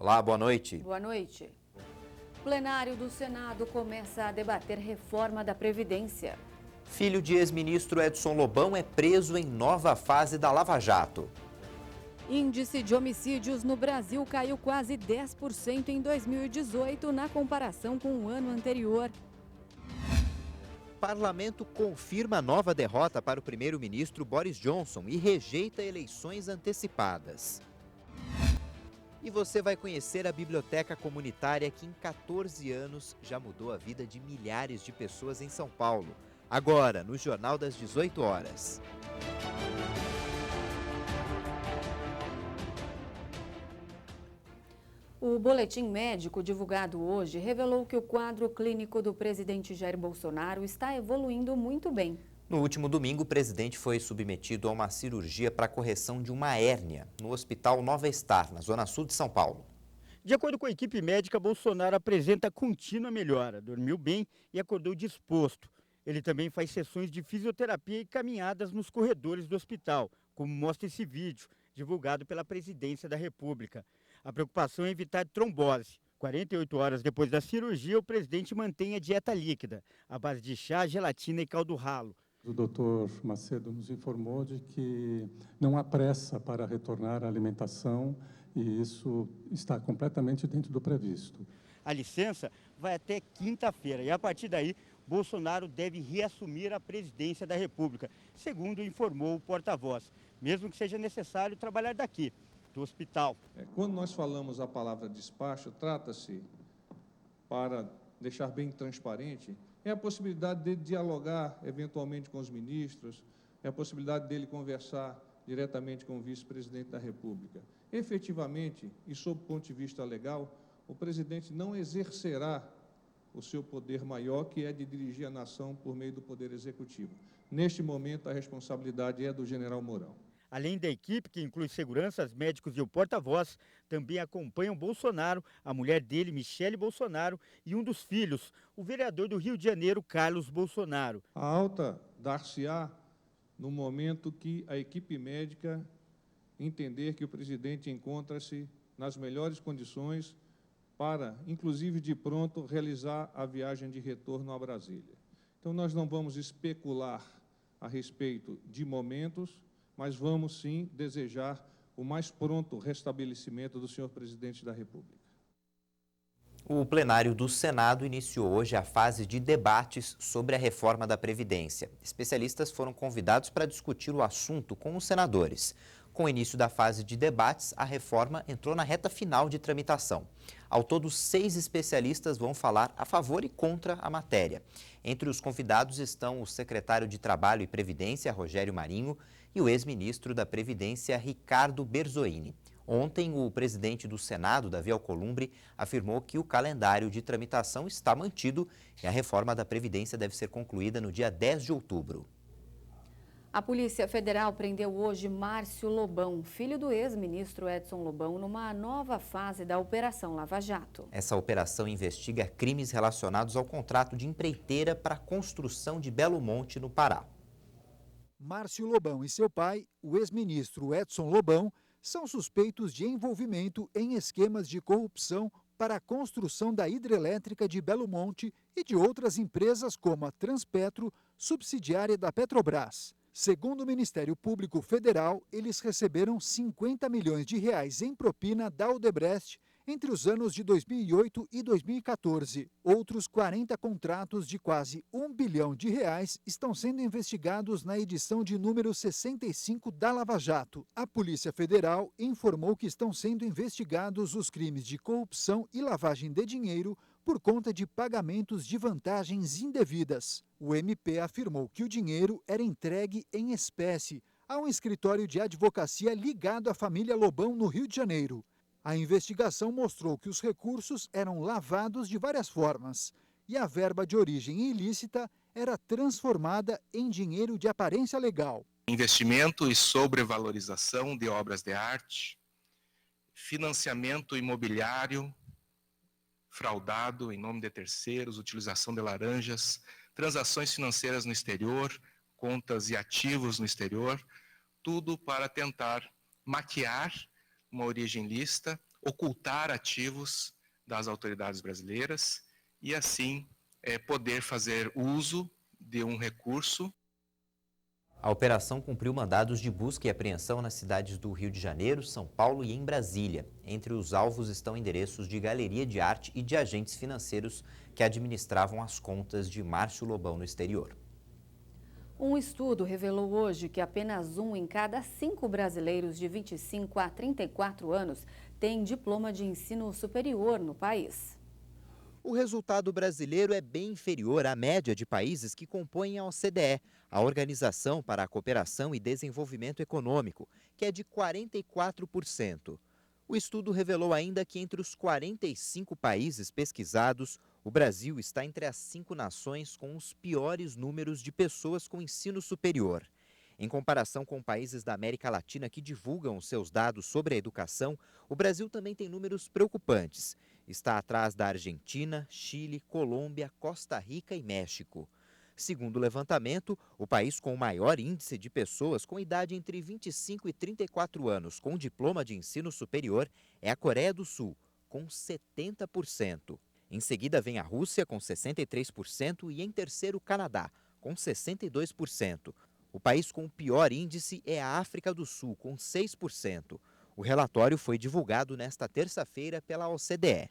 Olá, boa noite. Boa noite. O plenário do Senado começa a debater reforma da Previdência. Filho de ex-ministro Edson Lobão é preso em nova fase da Lava Jato. Índice de homicídios no Brasil caiu quase 10% em 2018 na comparação com o ano anterior. Parlamento confirma nova derrota para o primeiro-ministro Boris Johnson e rejeita eleições antecipadas. E você vai conhecer a biblioteca comunitária que em 14 anos já mudou a vida de milhares de pessoas em São Paulo. Agora, no Jornal das 18 horas. O boletim médico divulgado hoje revelou que o quadro clínico do presidente Jair Bolsonaro está evoluindo muito bem. No último domingo, o presidente foi submetido a uma cirurgia para correção de uma hérnia no Hospital Nova Star, na zona sul de São Paulo. De acordo com a equipe médica, Bolsonaro apresenta contínua melhora, dormiu bem e acordou disposto. Ele também faz sessões de fisioterapia e caminhadas nos corredores do hospital, como mostra esse vídeo, divulgado pela Presidência da República. A preocupação é evitar trombose. 48 horas depois da cirurgia, o presidente mantém a dieta líquida, à base de chá, gelatina e caldo ralo. O doutor Macedo nos informou de que não há pressa para retornar à alimentação e isso está completamente dentro do previsto. A licença vai até quinta-feira e, a partir daí, Bolsonaro deve reassumir a presidência da República, segundo informou o porta-voz, mesmo que seja necessário trabalhar daqui, do hospital. Quando nós falamos a palavra despacho, trata-se, para deixar bem transparente, é a possibilidade de dialogar eventualmente com os ministros, é a possibilidade dele conversar diretamente com o vice-presidente da República. Efetivamente, e sob o ponto de vista legal, o presidente não exercerá o seu poder maior, que é de dirigir a nação por meio do Poder Executivo. Neste momento, a responsabilidade é do general Mourão. Além da equipe, que inclui seguranças, médicos e o porta-voz, também acompanham Bolsonaro, a mulher dele, Michele Bolsonaro, e um dos filhos, o vereador do Rio de Janeiro, Carlos Bolsonaro. A alta dar-se-á no momento que a equipe médica entender que o presidente encontra-se nas melhores condições para, inclusive de pronto, realizar a viagem de retorno a Brasília. Então, nós não vamos especular a respeito de momentos, mas vamos sim desejar o mais pronto restabelecimento do senhor presidente da República. O plenário do Senado iniciou hoje a fase de debates sobre a reforma da Previdência. Especialistas foram convidados para discutir o assunto com os senadores. Com o início da fase de debates, a reforma entrou na reta final de tramitação. Ao todo, 6 especialistas vão falar a favor e contra a matéria. Entre os convidados estão o secretário de Trabalho e Previdência, Rogério Marinho, e o ex-ministro da Previdência, Ricardo Berzoini. Ontem, o presidente do Senado, Davi Alcolumbre, afirmou que o calendário de tramitação está mantido e a reforma da Previdência deve ser concluída no dia 10 de outubro. A Polícia Federal prendeu hoje Márcio Lobão, filho do ex-ministro Edson Lobão, numa nova fase da Operação Lava Jato. Essa operação investiga crimes relacionados ao contrato de empreiteira para a construção de Belo Monte, no Pará. Márcio Lobão e seu pai, o ex-ministro Edson Lobão, são suspeitos de envolvimento em esquemas de corrupção para a construção da hidrelétrica de Belo Monte e de outras empresas como a Transpetro, subsidiária da Petrobras. Segundo o Ministério Público Federal, eles receberam 50 milhões de reais em propina da Odebrecht entre os anos de 2008 e 2014. Outros 40 contratos de quase R$1 bilhão estão sendo investigados na edição de número 65 da Lava Jato. A Polícia Federal informou que estão sendo investigados os crimes de corrupção e lavagem de dinheiro por conta de pagamentos de vantagens indevidas. O MP afirmou que o dinheiro era entregue em espécie a um escritório de advocacia ligado à família Lobão no Rio de Janeiro. A investigação mostrou que os recursos eram lavados de várias formas e a verba de origem ilícita era transformada em dinheiro de aparência legal. Investimento e sobrevalorização de obras de arte, financiamento imobiliário fraudado em nome de terceiros, utilização de laranjas, transações financeiras no exterior, contas e ativos no exterior, tudo para tentar maquiar uma origem lícita ocultar ativos das autoridades brasileiras e, assim, poder fazer uso de um recurso. A operação cumpriu mandados de busca e apreensão nas cidades do Rio de Janeiro, São Paulo e em Brasília. Entre os alvos estão endereços de galeria de arte e de agentes financeiros que administravam as contas de Márcio Lobão no exterior. Um estudo revelou hoje que apenas 1 em cada 5 brasileiros de 25 a 34 anos tem diploma de ensino superior no país. O resultado brasileiro é bem inferior à média de países que compõem a OCDE, a Organização para a Cooperação e Desenvolvimento Econômico, que é de 44%. O estudo revelou ainda que entre os 45 países pesquisados, o Brasil está entre as 5 nações com os piores números de pessoas com ensino superior. Em comparação com países da América Latina que divulgam os seus dados sobre a educação, o Brasil também tem números preocupantes. Está atrás da Argentina, Chile, Colômbia, Costa Rica e México. Segundo o levantamento, o país com o maior índice de pessoas com idade entre 25 e 34 anos com diploma de ensino superior é a Coreia do Sul, com 70%. Em seguida vem a Rússia, com 63%, e em terceiro o Canadá, com 62%. O país com o pior índice é a África do Sul, com 6%. O relatório foi divulgado nesta terça-feira pela OCDE.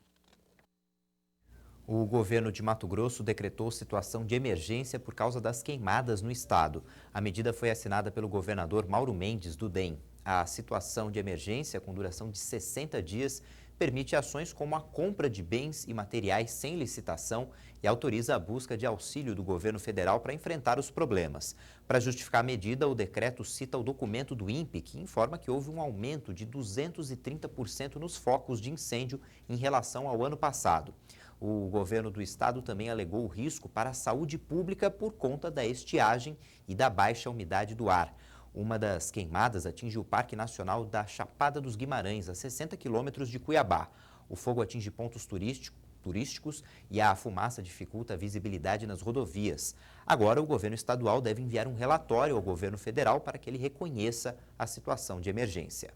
O governo de Mato Grosso decretou situação de emergência por causa das queimadas no estado. A medida foi assinada pelo governador Mauro Mendes, do DEM. A situação de emergência, com duração de 60 dias, permite ações como a compra de bens e materiais sem licitação e autoriza a busca de auxílio do governo federal para enfrentar os problemas. Para justificar a medida, o decreto cita o documento do INPE, que informa que houve um aumento de 230% nos focos de incêndio em relação ao ano passado. O governo do estado também alegou o risco para a saúde pública por conta da estiagem e da baixa umidade do ar. Uma das queimadas atinge o Parque Nacional da Chapada dos Guimarães, a 60 quilômetros de Cuiabá. O fogo atinge pontos turísticos e a fumaça dificulta a visibilidade nas rodovias. Agora, o governo estadual deve enviar um relatório ao governo federal para que ele reconheça a situação de emergência.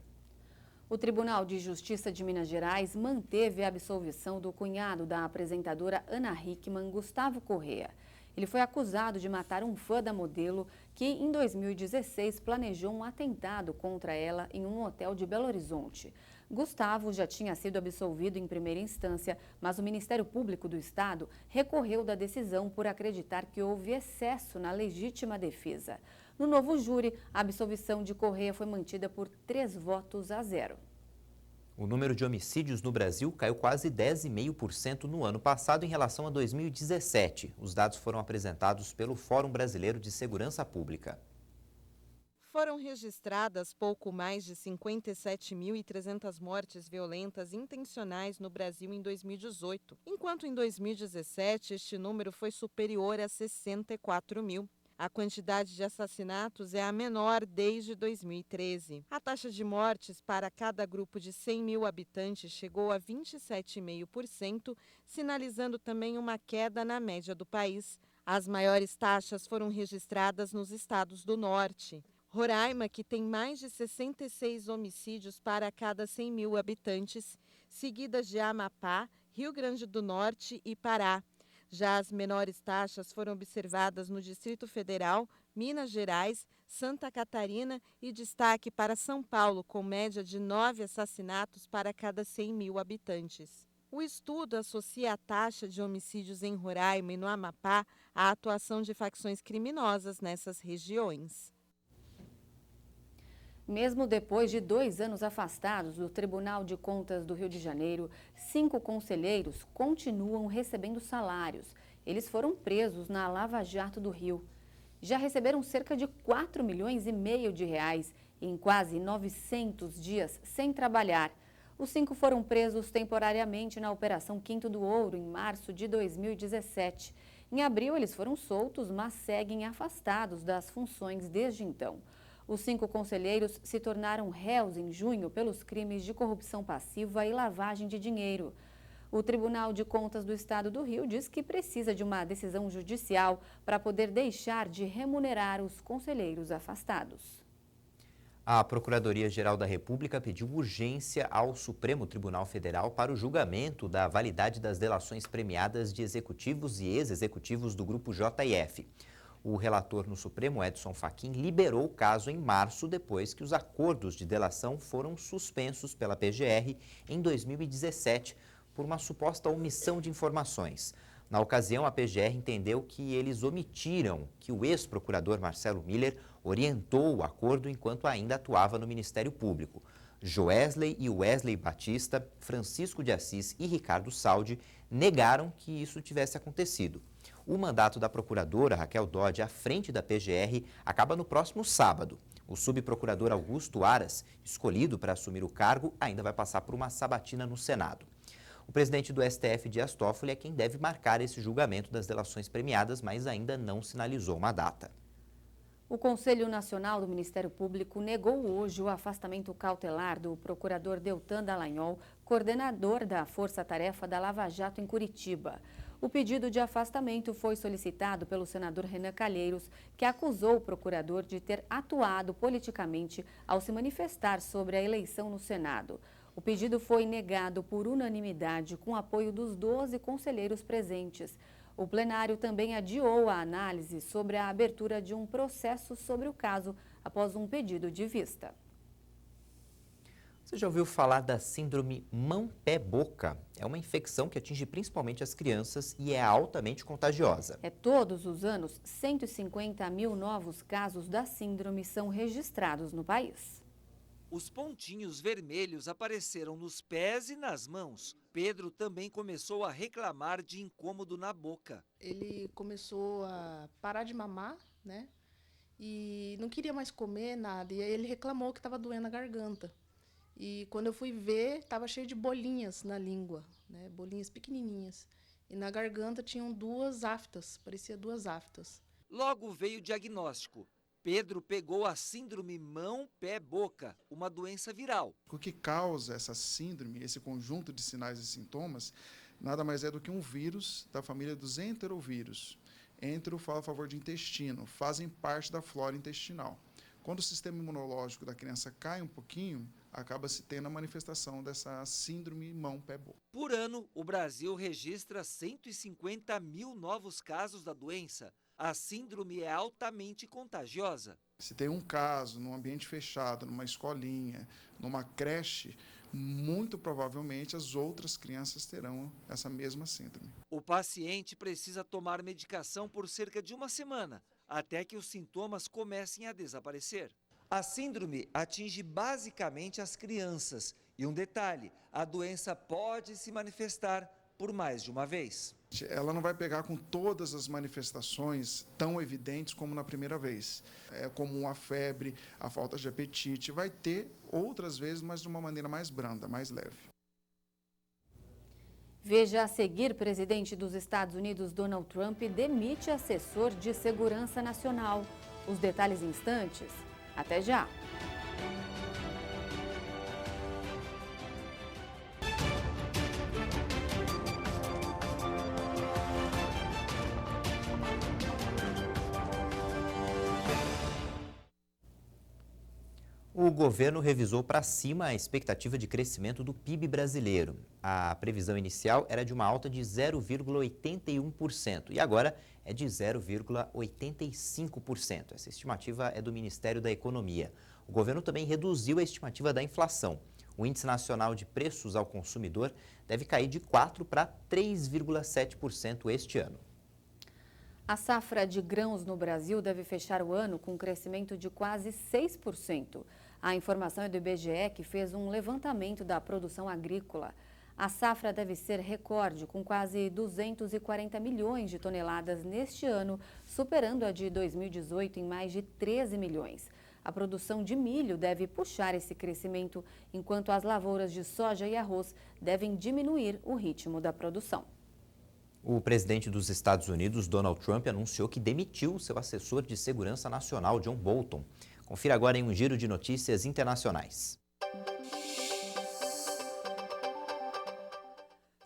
O Tribunal de Justiça de Minas Gerais manteve a absolvição do cunhado da apresentadora Ana Hickman, Gustavo Corrêa. Ele foi acusado de matar um fã da modelo que, em 2016, planejou um atentado contra ela em um hotel de Belo Horizonte. Gustavo já tinha sido absolvido em primeira instância, mas o Ministério Público do Estado recorreu da decisão por acreditar que houve excesso na legítima defesa. No novo júri, a absolvição de Corrêa foi mantida por 3-0. O número de homicídios no Brasil caiu quase 10,5% no ano passado em relação a 2017. Os dados foram apresentados pelo Fórum Brasileiro de Segurança Pública. Foram registradas pouco mais de 57.300 mortes violentas intencionais no Brasil em 2018, enquanto em 2017 este número foi superior a 64 mil. A quantidade de assassinatos é a menor desde 2013. A taxa de mortes para cada grupo de 100 mil habitantes chegou a 27,5%, sinalizando também uma queda na média do país. As maiores taxas foram registradas nos estados do norte. Roraima, que tem mais de 66 homicídios para cada 100 mil habitantes, seguidas de Amapá, Rio Grande do Norte e Pará. Já as menores taxas foram observadas no Distrito Federal, Minas Gerais, Santa Catarina e destaque para São Paulo, com média de 9 assassinatos para cada 100 mil habitantes. O estudo associa a taxa de homicídios em Roraima e no Amapá à atuação de facções criminosas nessas regiões. Mesmo depois de 2 anos afastados do Tribunal de Contas do Rio de Janeiro, 5 conselheiros continuam recebendo salários. Eles foram presos na Lava Jato do Rio. Já receberam cerca de 4,5 milhões de reais em quase 900 dias sem trabalhar. Os 5 foram presos temporariamente na Operação Quinto do Ouro, em março de 2017. Em abril, eles foram soltos, mas seguem afastados das funções desde então. Os 5 conselheiros se tornaram réus em junho pelos crimes de corrupção passiva e lavagem de dinheiro. O Tribunal de Contas do Estado do Rio diz que precisa de uma decisão judicial para poder deixar de remunerar os conselheiros afastados. A Procuradoria-Geral da República pediu urgência ao Supremo Tribunal Federal para o julgamento da validade das delações premiadas de executivos e ex-executivos do Grupo JF. O relator no Supremo, Edson Fachin, liberou o caso em março, depois que os acordos de delação foram suspensos pela PGR em 2017 por uma suposta omissão de informações. Na ocasião, a PGR entendeu que eles omitiram que o ex-procurador Marcelo Miller orientou o acordo enquanto ainda atuava no Ministério Público. Joesley e Wesley Batista, Francisco de Assis e Ricardo Saldi negaram que isso tivesse acontecido. O mandato da procuradora Raquel Dodge à frente da PGR acaba no próximo sábado. O subprocurador Augusto Aras, escolhido para assumir o cargo, ainda vai passar por uma sabatina no Senado. O presidente do STF, Dias Toffoli, é quem deve marcar esse julgamento das delações premiadas, mas ainda não sinalizou uma data. O Conselho Nacional do Ministério Público negou hoje o afastamento cautelar do procurador Deltan Dallagnol, coordenador da Força Tarefa da Lava Jato em Curitiba. O pedido de afastamento foi solicitado pelo senador Renan Calheiros, que acusou o procurador de ter atuado politicamente ao se manifestar sobre a eleição no Senado. O pedido foi negado por unanimidade, com apoio dos 12 conselheiros presentes. O plenário também adiou a análise sobre a abertura de um processo sobre o caso após um pedido de vista. Você já ouviu falar da síndrome mão-pé-boca? É uma infecção que atinge principalmente as crianças e é altamente contagiosa. Todos os anos, 150 mil novos casos da síndrome são registrados no país. Os pontinhos vermelhos apareceram nos pés e nas mãos. Pedro também começou a reclamar de incômodo na boca. Ele começou a parar de mamar, né? E não queria mais comer nada. E aí ele reclamou que estava doendo a garganta. E quando eu fui ver, estava cheio de bolinhas na língua, né? Bolinhas pequenininhas. E na garganta tinham 2 aftas, parecia 2 aftas. Logo veio o diagnóstico. Pedro pegou a síndrome mão-pé-boca, uma doença viral. O que causa essa síndrome, esse conjunto de sinais e sintomas, nada mais é do que um vírus da família dos enterovírus. Entero fala a favor de intestino, fazem parte da flora intestinal. Quando o sistema imunológico da criança cai um pouquinho, acaba-se tendo a manifestação dessa síndrome mão-pé-boca. Por ano, o Brasil registra 150 mil novos casos da doença. A síndrome é altamente contagiosa. Se tem um caso num ambiente fechado, numa escolinha, numa creche, muito provavelmente as outras crianças terão essa mesma síndrome. O paciente precisa tomar medicação por cerca de 1 semana, até que os sintomas comecem a desaparecer. A síndrome atinge basicamente as crianças. E um detalhe, a doença pode se manifestar por mais de uma vez. Ela não vai pegar com todas as manifestações tão evidentes como na primeira vez. É comum a febre, a falta de apetite. Vai ter outras vezes, mas de uma maneira mais branda, mais leve. Veja a seguir, presidente dos Estados Unidos, Donald Trump, demite assessor de segurança nacional. Os detalhes em instantes. Até já! O governo revisou para cima a expectativa de crescimento do PIB brasileiro. A previsão inicial era de uma alta de 0,81% e agora é de 0,85%. Essa estimativa é do Ministério da Economia. O governo também reduziu a estimativa da inflação. O Índice Nacional de Preços ao Consumidor deve cair de 4% para 3,7% este ano. A safra de grãos no Brasil deve fechar o ano com um crescimento de quase 6%. A informação é do IBGE, que fez um levantamento da produção agrícola. A safra deve ser recorde, com quase 240 milhões de toneladas neste ano, superando a de 2018 em mais de 13 milhões. A produção de milho deve puxar esse crescimento, enquanto as lavouras de soja e arroz devem diminuir o ritmo da produção. O presidente dos Estados Unidos, Donald Trump, anunciou que demitiu seu assessor de segurança nacional, John Bolton. Confira agora em um giro de notícias internacionais.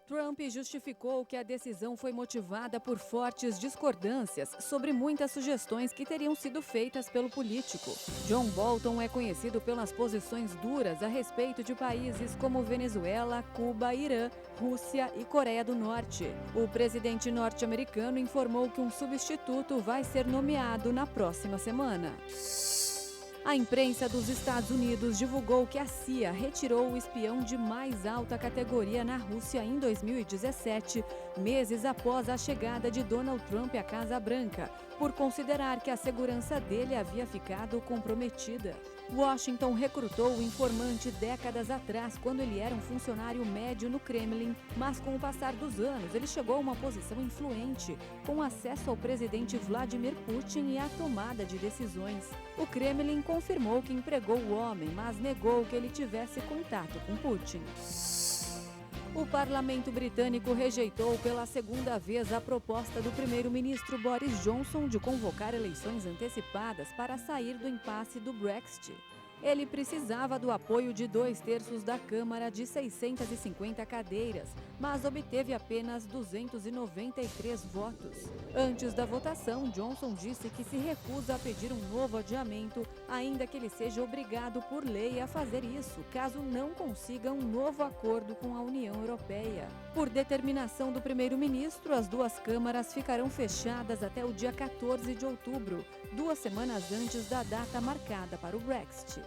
Trump Trump justificou que a decisão foi motivada por fortes discordâncias sobre muitas sugestões que teriam sido feitas pelo político. John Bolton é conhecido pelas posições duras a respeito de países como Venezuela, Cuba, Irã, Rússia e Coreia do Norte. O presidente norte-americano informou que um substituto vai ser nomeado na próxima semana. A imprensa dos Estados Unidos divulgou que a CIA retirou o espião de mais alta categoria na Rússia em 2017, meses após a chegada de Donald Trump à Casa Branca, por considerar que a segurança dele havia ficado comprometida. Washington recrutou o informante décadas atrás, quando ele era um funcionário médio no Kremlin, mas com o passar dos anos ele chegou a uma posição influente, com acesso ao presidente Vladimir Putin e à tomada de decisões. O Kremlin confirmou que empregou o homem, mas negou que ele tivesse contato com Putin. O parlamento britânico rejeitou pela segunda vez a proposta do primeiro-ministro Boris Johnson de convocar eleições antecipadas para sair do impasse do Brexit. Ele precisava do apoio de 2/3 da Câmara de 650 cadeiras, mas obteve apenas 293 votos. Antes da votação, Johnson disse que se recusa a pedir um novo adiamento, ainda que ele seja obrigado por lei a fazer isso, caso não consiga um novo acordo com a União Europeia. Por determinação do primeiro-ministro, as duas câmaras ficarão fechadas até o dia 14 de outubro, 2 semanas antes da data marcada para o Brexit.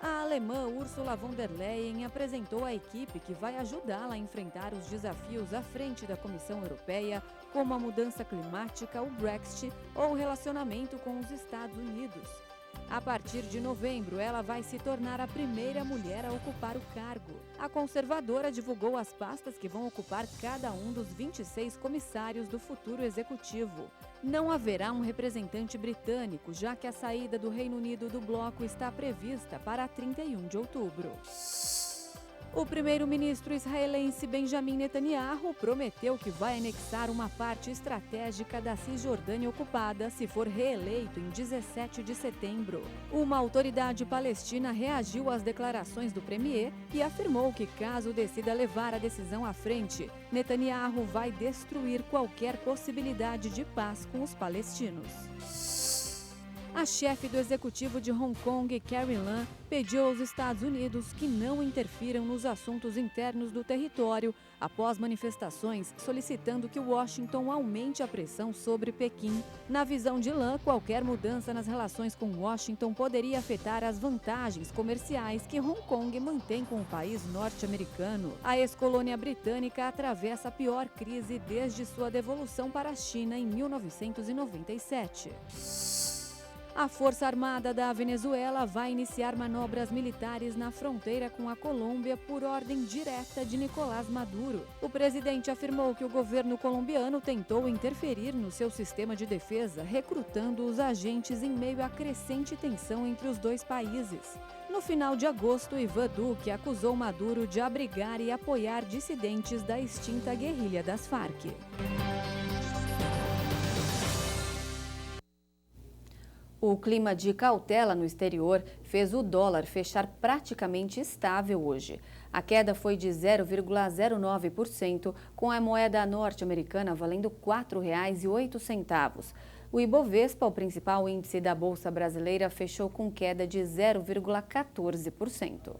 A alemã Ursula von der Leyen apresentou a equipe que vai ajudá-la a enfrentar os desafios à frente da Comissão Europeia, como a mudança climática, o Brexit ou o relacionamento com os Estados Unidos. A partir de novembro, ela vai se tornar a primeira mulher a ocupar o cargo. A conservadora divulgou as pastas que vão ocupar cada um dos 26 comissários do futuro executivo. Não haverá um representante britânico, já que a saída do Reino Unido do bloco está prevista para 31 de outubro. O primeiro-ministro israelense Benjamin Netanyahu prometeu que vai anexar uma parte estratégica da Cisjordânia ocupada se for reeleito em 17 de setembro. Uma autoridade palestina reagiu às declarações do premier e afirmou que, caso decida levar a decisão à frente, Netanyahu vai destruir qualquer possibilidade de paz com os palestinos. A chefe do executivo de Hong Kong, Carrie Lam, pediu aos Estados Unidos que não interfiram nos assuntos internos do território após manifestações solicitando que Washington aumente a pressão sobre Pequim. Na visão de Lam, qualquer mudança nas relações com Washington poderia afetar as vantagens comerciais que Hong Kong mantém com o país norte-americano. A ex-colônia britânica atravessa a pior crise desde sua devolução para a China em 1997. A Força Armada da Venezuela vai iniciar manobras militares na fronteira com a Colômbia por ordem direta de Nicolás Maduro. O presidente afirmou que o governo colombiano tentou interferir no seu sistema de defesa, recrutando os agentes em meio à crescente tensão entre os dois países. No final de agosto, Iván Duque acusou Maduro de abrigar e apoiar dissidentes da extinta guerrilha das Farc. O clima de cautela no exterior fez o dólar fechar praticamente estável hoje. A queda foi de 0,09%, com a moeda norte-americana valendo R$ 4,08. O Ibovespa, o principal índice da Bolsa Brasileira, fechou com queda de 0,14%.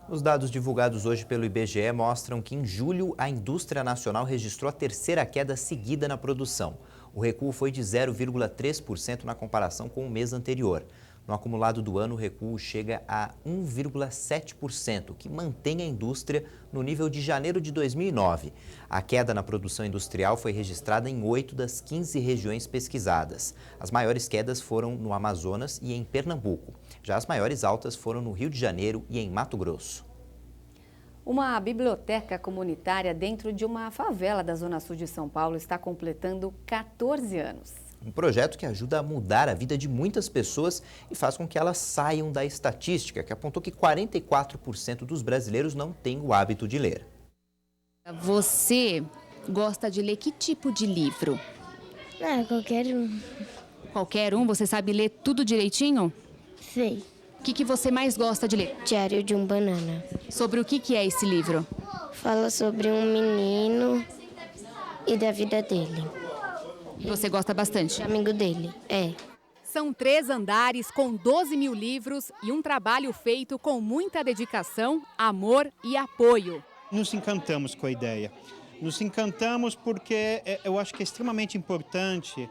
Os dados divulgados hoje pelo IBGE mostram que em julho a indústria nacional registrou a terceira queda seguida na produção. O recuo foi de 0,3% na comparação com o mês anterior. No acumulado do ano, o recuo chega a 1,7%, que mantém a indústria no nível de janeiro de 2009. A queda na produção industrial foi registrada em 8 das 15 regiões pesquisadas. As maiores quedas foram no Amazonas e em Pernambuco. Já as maiores altas foram no Rio de Janeiro e em Mato Grosso. Uma biblioteca comunitária dentro de uma favela da Zona Sul de São Paulo está completando 14 anos. Um projeto que ajuda a mudar a vida de muitas pessoas e faz com que elas saiam da estatística, que apontou que 44% dos brasileiros não têm o hábito de ler. Você gosta de ler que tipo de livro? Qualquer um. Qualquer um? Você sabe ler tudo direitinho? Sei. O que você mais gosta de ler? Diário de um Banana. Sobre o que é esse livro? Fala sobre um menino e da vida dele. Você gosta bastante? Amigo dele, é. São 3 andares com 12 mil livros e um trabalho feito com muita dedicação, amor e apoio. Nos encantamos com a ideia. Nos encantamos porque eu acho que é extremamente importante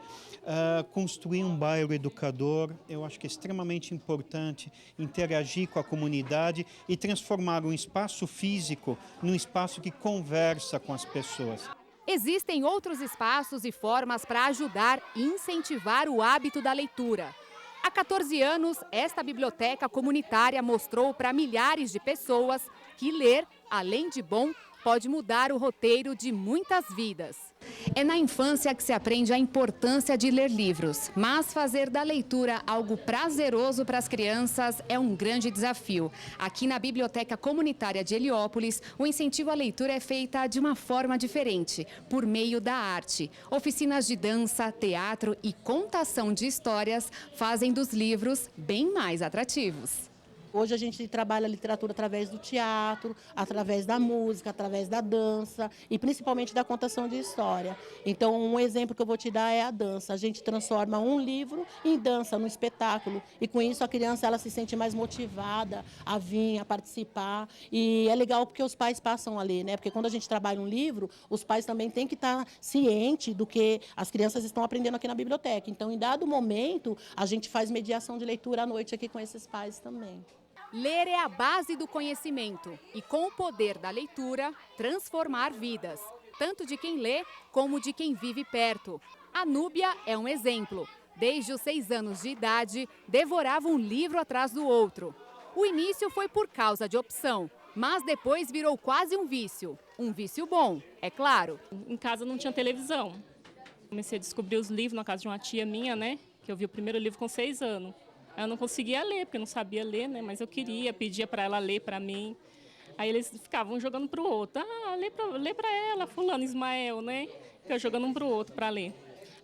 construir um bairro educador. Eu acho que é extremamente importante interagir com a comunidade e transformar um espaço físico num espaço que conversa com as pessoas. Existem outros espaços e formas para ajudar e incentivar o hábito da leitura. Há 14 anos, esta biblioteca comunitária mostrou para milhares de pessoas que ler, além de bom, pode mudar o roteiro de muitas vidas. É na infância que se aprende a importância de ler livros, mas fazer da leitura algo prazeroso para as crianças é um grande desafio. Aqui na Biblioteca Comunitária de Heliópolis, o incentivo à leitura é feita de uma forma diferente, por meio da arte. Oficinas de dança, teatro e contação de histórias fazem dos livros bem mais atrativos. Hoje a gente trabalha a literatura através do teatro, através da música, através da dança e principalmente da contação de história. Então, um exemplo que eu vou te dar é a dança. A gente transforma um livro em dança, num espetáculo. E com isso a criança ela se sente mais motivada a vir, a participar. E é legal porque os pais passam a ler, né? Porque quando a gente trabalha um livro, os pais também têm que estar cientes do que as crianças estão aprendendo aqui na biblioteca. Então, em dado momento, a gente faz mediação de leitura à noite aqui com esses pais também. Ler é a base do conhecimento e, com o poder da leitura, transformar vidas, tanto de quem lê como de quem vive perto. A Núbia é um exemplo. Desde os 6 anos de idade, devorava um livro atrás do outro. O início foi por causa de opção, mas depois virou quase um vício. Um vício bom, é claro. Em casa não tinha televisão. Comecei a descobrir os livros na casa de uma tia minha, né? Que eu vi o primeiro livro com 6 anos. Eu não conseguia ler, porque eu não sabia ler, né? Mas eu queria, pedia para ela ler para mim. Aí eles ficavam jogando para o outro. Lê para ela, fulano, Ismael, né? Fica jogando um para o outro para ler.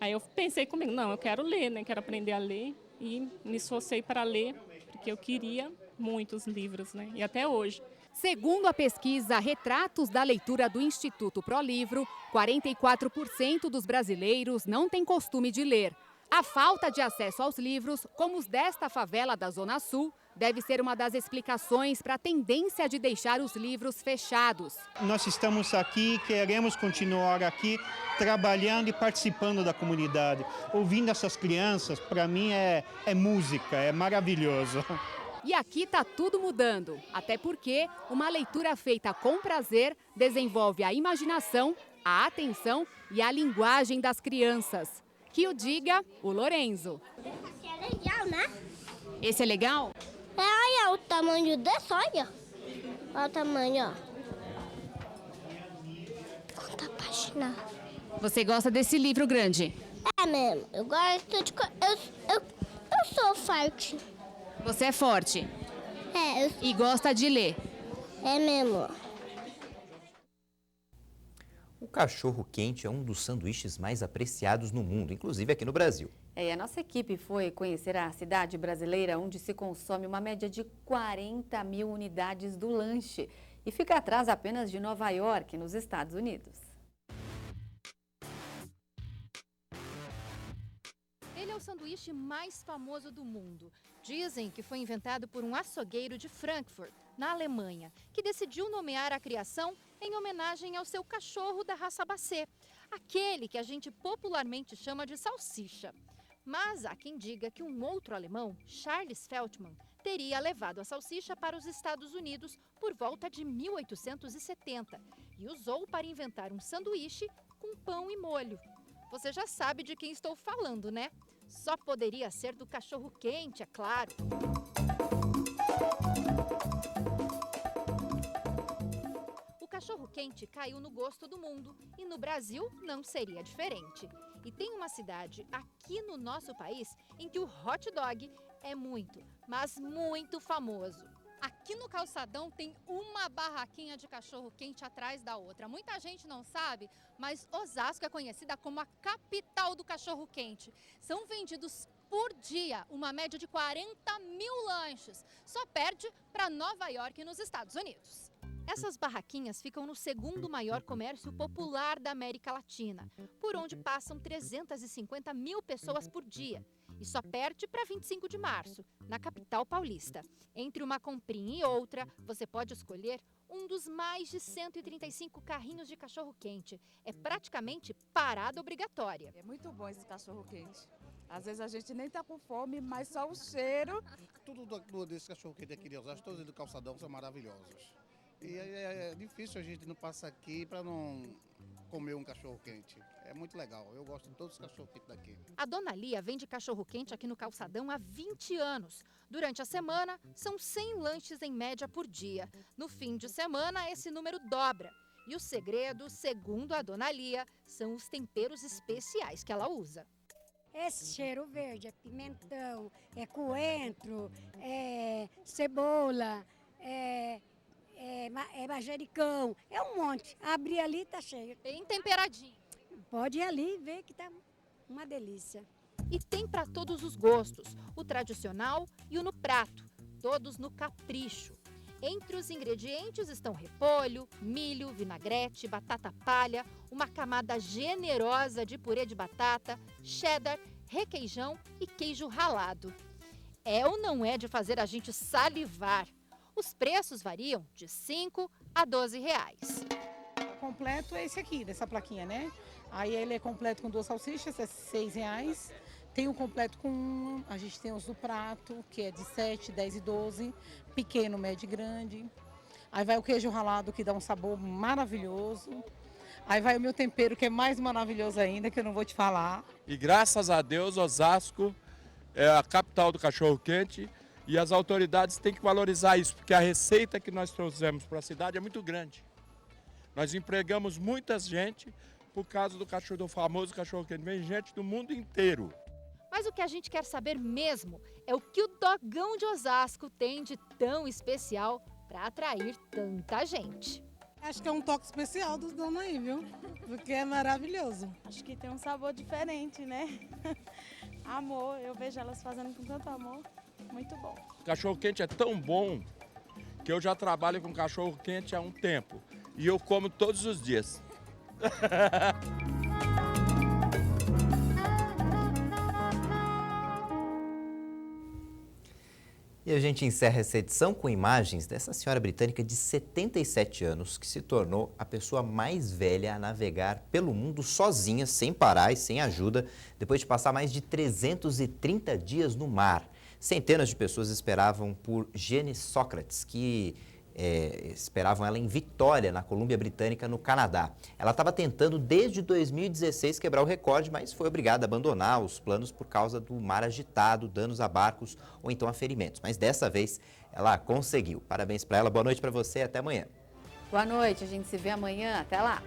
Aí eu pensei comigo, não, eu quero ler, né? Quero aprender a ler. E me esforcei para ler, porque eu queria muitos livros, né? E até hoje. Segundo a pesquisa Retratos da Leitura do Instituto ProLivro, 44% dos brasileiros não têm costume de ler. A falta de acesso aos livros, como os desta favela da Zona Sul, deve ser uma das explicações para a tendência de deixar os livros fechados. Nós estamos aqui, queremos continuar aqui, trabalhando e participando da comunidade. Ouvindo essas crianças, para mim é música, é maravilhoso. E aqui está tudo mudando, até porque uma leitura feita com prazer desenvolve a imaginação, a atenção e a linguagem das crianças. Que o diga o Lorenzo. Esse é legal, né? Esse é legal? Olha o tamanho desse, olha. Olha o tamanho, ó. Quanta página. Você gosta desse livro grande? É mesmo, eu gosto de... Eu sou forte. Você é forte? É, E gosta de ler? É mesmo. O cachorro-quente é um dos sanduíches mais apreciados no mundo, inclusive aqui no Brasil. E a nossa equipe foi conhecer a cidade brasileira, onde se consome uma média de 40 mil unidades do lanche. E fica atrás apenas de Nova York, nos Estados Unidos. Ele é o sanduíche mais famoso do mundo. Dizem que foi inventado por um açougueiro de Frankfurt, na Alemanha, que decidiu nomear a criação em homenagem ao seu cachorro da raça Basset, aquele que a gente popularmente chama de salsicha. Mas há quem diga que um outro alemão, Charles Feltmann, teria levado a salsicha para os Estados Unidos por volta de 1870 e usou para inventar um sanduíche com pão e molho. Você já sabe de quem estou falando, né? Só poderia ser do cachorro-quente, é claro. O cachorro-quente caiu no gosto do mundo e no Brasil não seria diferente. E tem uma cidade aqui no nosso país em que o hot dog é muito, mas muito famoso. Aqui no Calçadão tem uma barraquinha de cachorro-quente atrás da outra. Muita gente não sabe, mas Osasco é conhecida como a capital do cachorro-quente. São vendidos por dia uma média de 40 mil lanches. Só perde para Nova York, nos Estados Unidos. Essas barraquinhas ficam no segundo maior comércio popular da América Latina, por onde passam 350 mil pessoas por dia. E só perde para 25 de março, na capital paulista. Entre uma comprinha e outra, você pode escolher um dos mais de 135 carrinhos de cachorro-quente. É praticamente parada obrigatória. É muito bom esse cachorro-quente. Às vezes a gente nem tá com fome, mas só o cheiro. Tudo desse cachorro-quente aqui de Osasco, todos do calçadão são maravilhosos. E é difícil a gente não passar aqui para não comer um cachorro-quente. É muito legal, eu gosto de todos os cachorro-quentes daqui. A Dona Lia vende cachorro-quente aqui no calçadão há 20 anos. Durante a semana, são 100 lanches em média por dia. No fim de semana, esse número dobra. E o segredo, segundo a Dona Lia, são os temperos especiais que ela usa. Esse cheiro verde é pimentão, é coentro, é cebola, é manjericão, é um monte. Abrir ali tá cheio. Bem temperadinho. Pode ir ali e ver que tá uma delícia. E tem para todos os gostos, o tradicional e o no prato, todos no capricho. Entre os ingredientes estão repolho, milho, vinagrete, batata palha, uma camada generosa de purê de batata, cheddar, requeijão e queijo ralado. É ou não é de fazer a gente salivar? Os preços variam de R$ 5 a R$ 12. Completo é esse aqui, dessa plaquinha, né? Aí ele é completo com 2 salsichas, é R$ 6. Tem o completo com a gente tem os do prato, que é de 7, 10 e 12, pequeno, médio e grande. Aí vai o queijo ralado, que dá um sabor maravilhoso. Aí vai o meu tempero, que é mais maravilhoso ainda, que eu não vou te falar. E graças a Deus, Osasco é a capital do cachorro-quente e as autoridades têm que valorizar isso, porque a receita que nós trouxemos para a cidade é muito grande. Nós empregamos muita gente por causa do famoso cachorro-quente. Vem gente do mundo inteiro. Mas o que a gente quer saber mesmo é o que o Dogão de Osasco tem de tão especial para atrair tanta gente. Acho que é um toque especial dos donos aí, viu? Porque é maravilhoso. Acho que tem um sabor diferente, né? Amor, eu vejo elas fazendo com tanto amor. Muito bom. O cachorro-quente é tão bom que eu já trabalho com cachorro-quente há um tempo. E eu como todos os dias. E a gente encerra essa edição com imagens dessa senhora britânica de 77 anos que se tornou a pessoa mais velha a navegar pelo mundo sozinha, sem parar e sem ajuda, depois de passar mais de 330 dias no mar. Centenas de pessoas esperavam por Jane Socrates, que esperavam ela em Vitória, na Colômbia Britânica, no Canadá. Ela estava tentando desde 2016 quebrar o recorde, mas foi obrigada a abandonar os planos por causa do mar agitado, danos a barcos ou então a ferimentos. Mas dessa vez ela conseguiu. Parabéns para ela, boa noite para você e até amanhã. Boa noite, a gente se vê amanhã. Até lá.